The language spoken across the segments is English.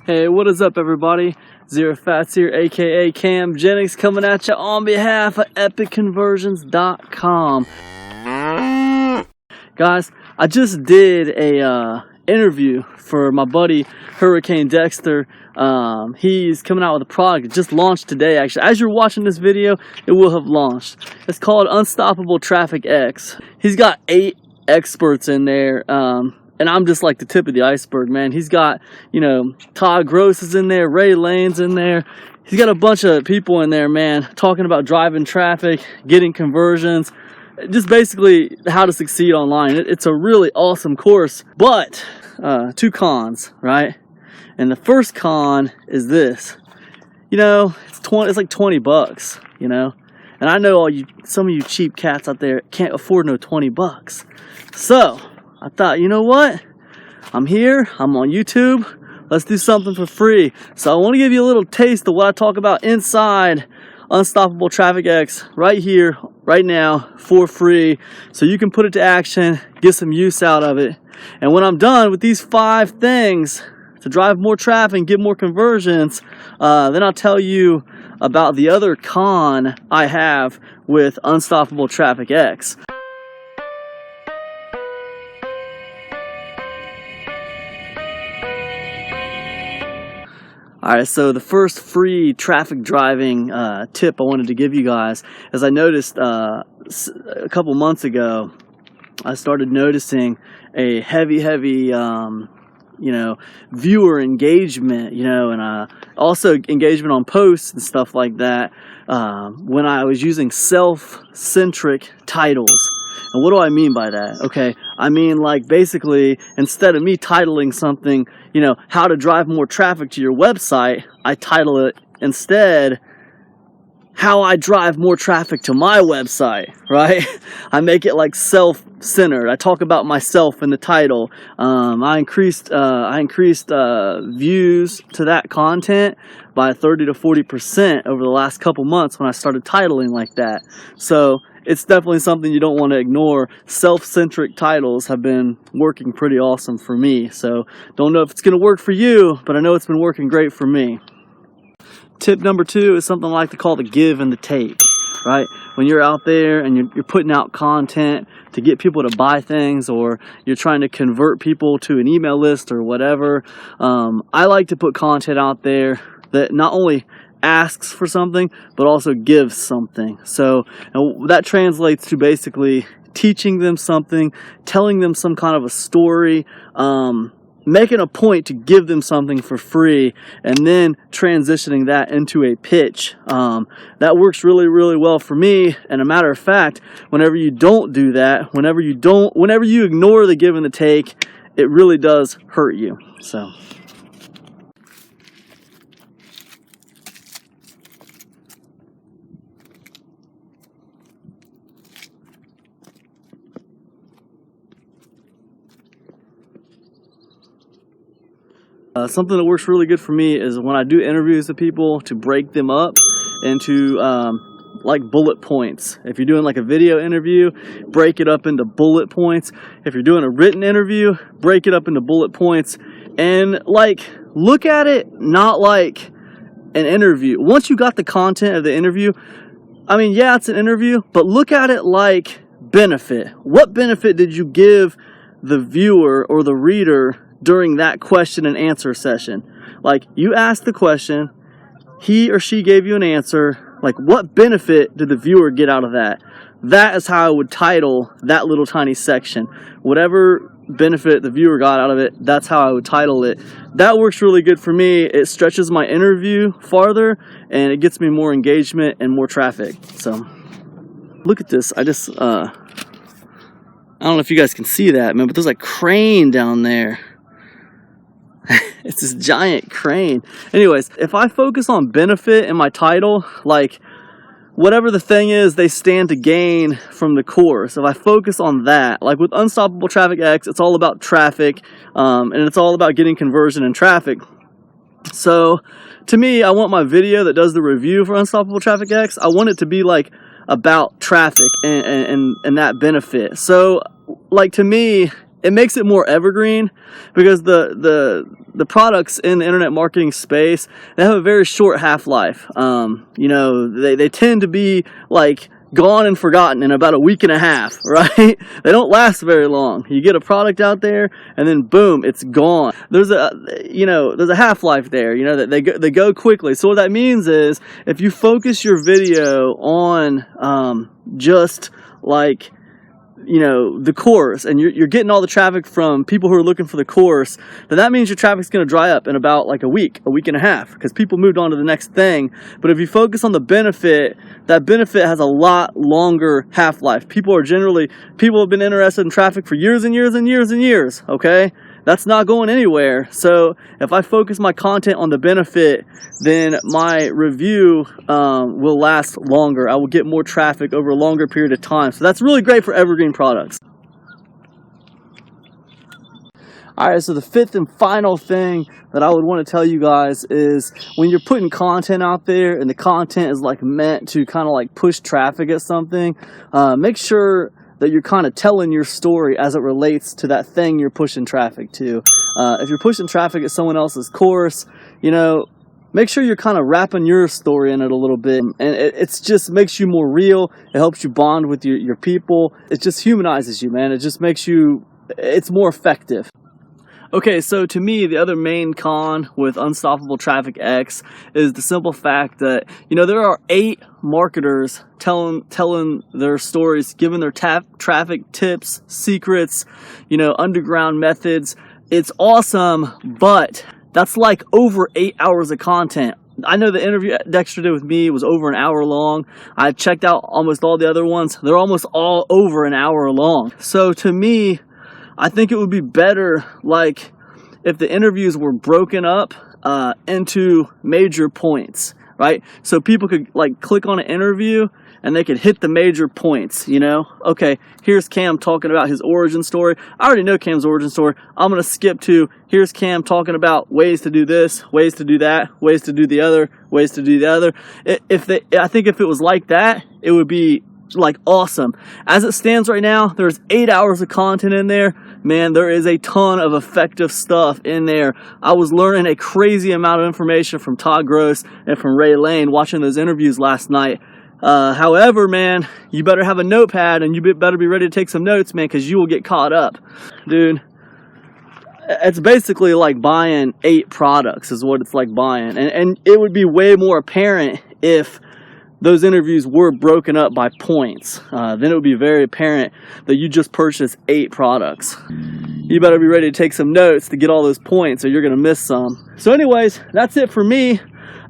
Hey, what is up, everybody? ZeroFatz here, aka Kam Jennings, coming at you on behalf of EpicConversions.com. Guys, I just did a interview for my buddy Hurricane Dexter. He's coming out with a product. It just launched today, actually. As you're watching this video, it will have launched. It's called Unstoppable Traffic X. He's got 8 experts in there. And I'm just like the tip of the iceberg, man. He's got, Todd Gross is in there, Ray Lane's in there. He's got a bunch of people in there, man, talking about driving traffic, getting conversions, just basically how to succeed online. It's a really awesome course, but 2 cons, right? And the first con is this. It's like $20, And I know some of you cheap cats out there can't afford no $20. So I thought, you know what? I'm here. I'm on YouTube. Let's do something for free. So I want to give you a little taste of what I talk about inside Unstoppable Traffic X right here, right now, for free. So you can put it to action, get some use out of it. And when I'm done with these 5 things to drive more traffic and get more conversions, then I'll tell you about the other con I have with Unstoppable Traffic X. Alright, so the first free traffic driving tip I wanted to give you guys is I noticed a couple months ago, I started noticing a heavy viewer engagement, and also engagement on posts and stuff like that when I was using self-centric titles. And what do I mean by that? Okay, I mean, like, basically, instead of me titling something, how to drive more traffic to your website, I title it instead, how I drive more traffic to my website, right? I make it like self-centered. I talk about myself in the title. I increased views to that content by 30 to 40% over the last couple months when I started titling like that. So it's definitely something you don't want to ignore. Self-centric titles have been working pretty awesome for me. So don't know if it's going to work for you, but I know it's been working great for me. Tip number 2 is something I like to call the give and the take, right? When you're out there and you're putting out content to get people to buy things, or you're trying to convert people to an email list or whatever, I like to put content out there that not only asks for something, but also gives something. So that translates to basically teaching them something, telling them some kind of a story, making a point to give them something for free, and then transitioning that into a pitch. That works really, really well for me. And a matter of fact, whenever you don't do that, whenever you ignore the give and the take, it really does hurt you. So something that works really good for me is when I do interviews with people, to break them up into like bullet points. If you're doing like a video interview, break it up into bullet points. If you're doing a written interview, break it up into bullet points. And like, look at it not like an interview. Once you got the content of the interview, I mean, yeah, it's an interview, but look at it like benefit. What benefit did you give the viewer or the reader during that question and answer session? Like, you asked the question, he or she gave you an answer. Like, what benefit did the viewer get out of that? That is how I would title that little tiny section. Whatever benefit the viewer got out of it, that's how I would title it. That works really good for me. It stretches my interview farther, and it gets me more engagement and more traffic. So look at this. I don't know if you guys can see that, man, but there's a crane down there. It's this giant crane. Anyways, if I focus on benefit in my title, like whatever the thing is they stand to gain from the course, if I focus on that, like with Unstoppable Traffic X, it's all about traffic, and it's all about getting conversion and traffic. So to me, I want my video that does the review for Unstoppable Traffic X, I want it to be like about traffic and that benefit. So like, to me, it makes it more evergreen, because the products in the internet marketing space, they have a very short half-life. You know, they tend to be like gone and forgotten in about a week and a half, right? They don't last very long. You get a product out there and then boom, it's gone. There's a half-life there, you know, that they go quickly. So what that means is, if you focus your video on just like, you know, the course, and you're getting all the traffic from people who are looking for the course, then that means your traffic's going to dry up in about like a week and a half, because people moved on to the next thing. But if you focus on the benefit, that benefit has a lot longer half-life. People have been interested in traffic for years and years and years and years, okay? That's not going anywhere. So if I focus my content on the benefit, then my review will last longer. I will get more traffic over a longer period of time. So that's really great for evergreen products. Alright, so the fifth and final thing that I would want to tell you guys is, when you're putting content out there and the content is like meant to kind of like push traffic at something, make sure that you're kind of telling your story as it relates to that thing you're pushing traffic to. If you're pushing traffic at someone else's course, you know, make sure you're kind of wrapping your story in it a little bit. And it just makes you more real. It helps you bond with your people. It just humanizes you, man. It just makes you, it's more effective. Okay, so to me, the other main con with Unstoppable Traffic X is the simple fact that, you know, there are 8 marketers telling their stories, giving their traffic tips, secrets, you know, underground methods. It's awesome, but that's like over 8 hours of content. I know the interview Dexter did with me was over an hour long. I checked out almost all the other ones. They're almost all over an hour long. So to me, I think it would be better, like, if the interviews were broken up into major points, right? So people could, like, click on an interview and they could hit the major points, you know? Okay, here's Kam talking about his origin story. I already know Kam's origin story. I'm going to skip to, here's Kam talking about ways to do this, ways to do that, ways to do the other, ways to do the other. I think if it was like that, it would be like awesome. As it stands right now, there's 8 hours of content in there. Man, there is a ton of effective stuff in there. I was learning a crazy amount of information from Todd Gross and from Ray Lane watching those interviews last night. However, man, you better have a notepad and you better be ready to take some notes, man, because you will get caught up. Dude, it's basically like buying 8 products is what it's like buying. And it would be way more apparent if those interviews were broken up by points. Then it would be very apparent that you just purchased 8 products. You better be ready to take some notes to get all those points, or you're going to miss some. So anyways, that's it for me.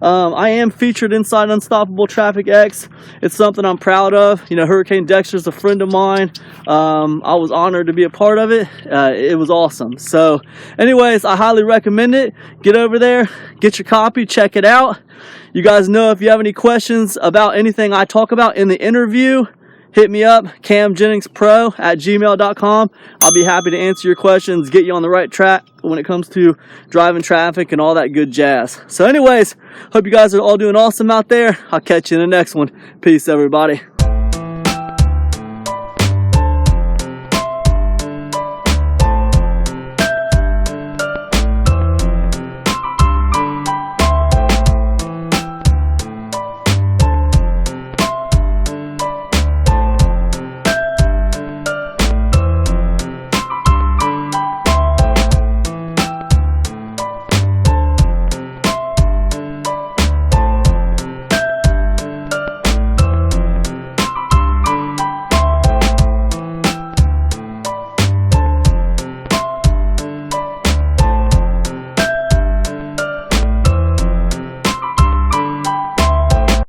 I am featured inside Unstoppable Traffic X. It's something I'm proud of. You know, Hurricane Dexter's a friend of mine. I was honored to be a part of it. It was awesome. So anyways, I highly recommend it. Get over there, get your copy, check it out. You guys know, if you have any questions about anything I talk about in the interview, hit me up, kamjenningspro@gmail.com. I'll be happy to answer your questions, get you on the right track when it comes to driving traffic and all that good jazz. So anyways, hope you guys are all doing awesome out there. I'll catch you in the next one. Peace, everybody.